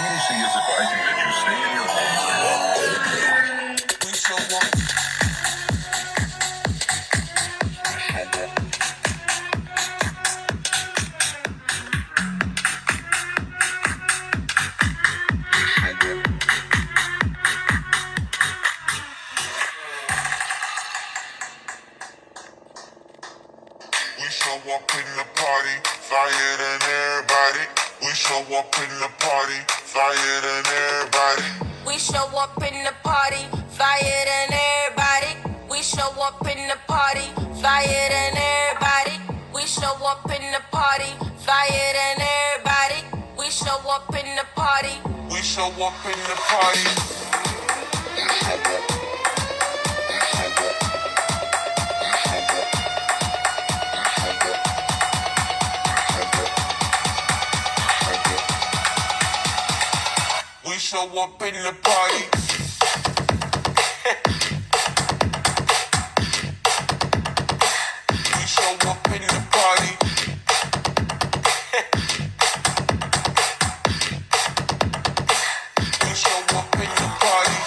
CAC is advising that you stay in your homes throughout all periods. We shall walk. We shall walk in the party, flyer than everybody. We shall walk in the party, flyer than everybody. We show up in the party, flyer than everybody. We show up in the party, flyer than everybody. We show up in the party, flyer than everybody. We show up in the party. We shall walk in the party. We show up in the party. We show up in the party. We show up in the party.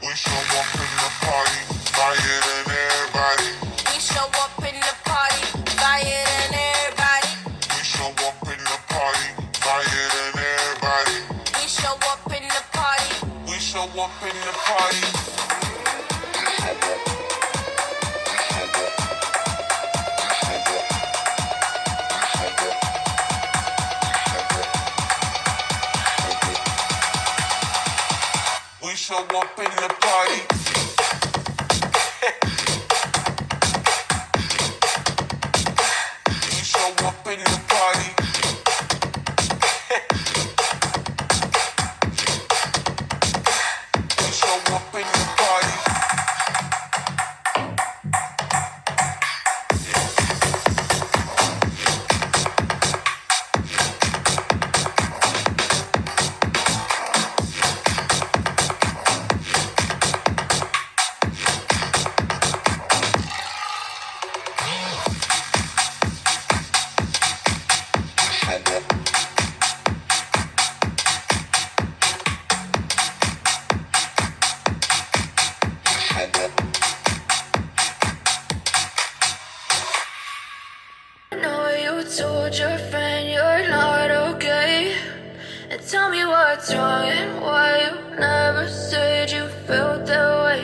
We show up in the party, flyer than everybody. We show up in the party, flyer than everybody. We show up in the party, flyer than everybody. We show up in the party. We show up in the party. We show up in the party. We show up in the party. We show up in the party. I know you told your friend you're not okay. And tell me what's wrong and why you never said you felt that way.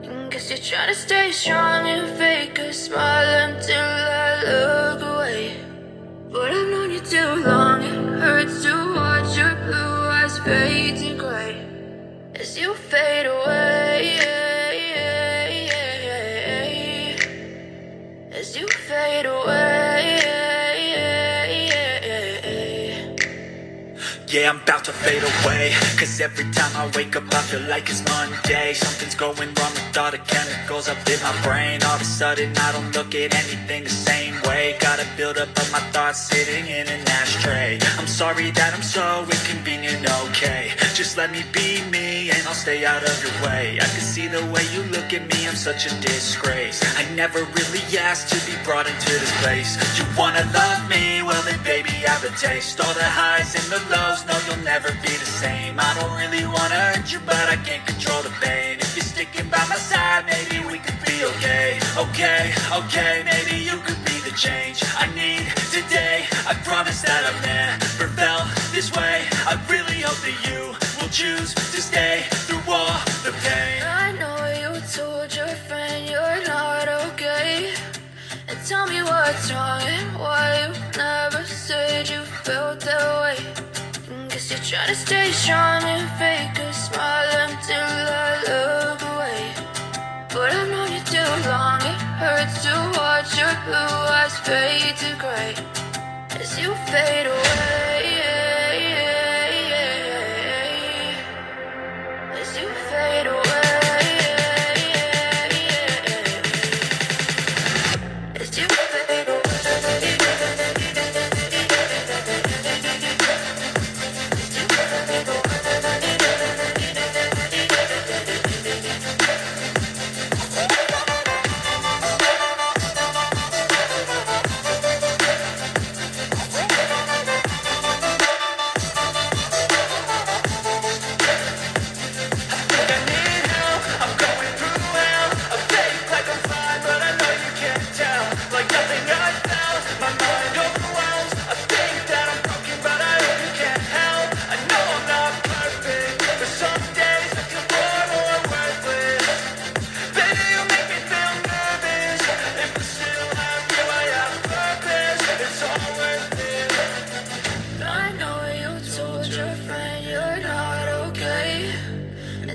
And guess you're trying to stay strong and fake a smile until I look away. But I've known you too long, it hurts to watch your blue eyes fade to gray as you fade away. As you fade away. Yeah, I'm about to fade away, cause every time I wake up I feel like it's Monday. Something's going wrong with all the chemicals up in my brain. All of a sudden I don't look at anything the same way. Gotta build up of my thoughts sitting in an ashtray. I'm sorry that I'm so inconvenient, okay. Just let me be me and I'll stay out of your way. I can see the way you look at me, I'm such a disgrace. I never really asked to be brought into this place. You wanna love me? Well then baby I have a taste. All the highs and the lows, no you'll never be the same. I don't really wanna hurt you but I can't control the pain. If you're sticking by my side maybe we could be okay. Okay, maybe you could be the change I need today. I promise that I've never felt this way. I really hope that you will choose to stay through all the pain. I know you told your friend you're not okay. And tell me what's wrong and why you never said you felt that way. And guess you're trying to stay strong and fake a smile until I look away. But I've known you too long, it hurts to watch your blue eyes fade to gray as you fade away. As you fade away. As you fade away.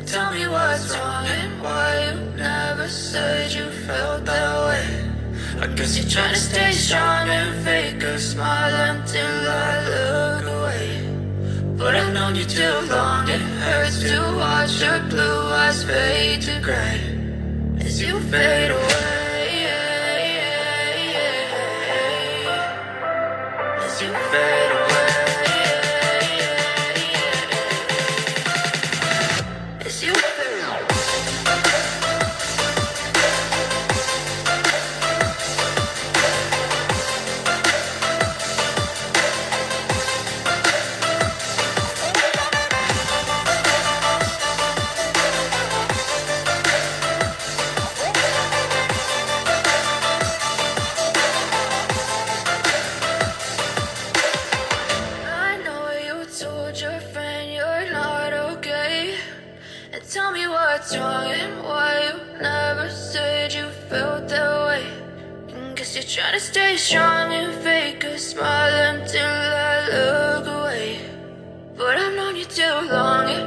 And tell me what's wrong and why you never said you felt that way. I guess you're trying to stay strong and fake a smile until I look away. But I've known you too long, it hurts to watch your blue eyes fade to gray as you fade away, as you fade away, as you fade away. Tell me what's wrong and why you never said you felt that way. Guess you're trying to stay strong and fake a smile until I look away. But I've known you too long.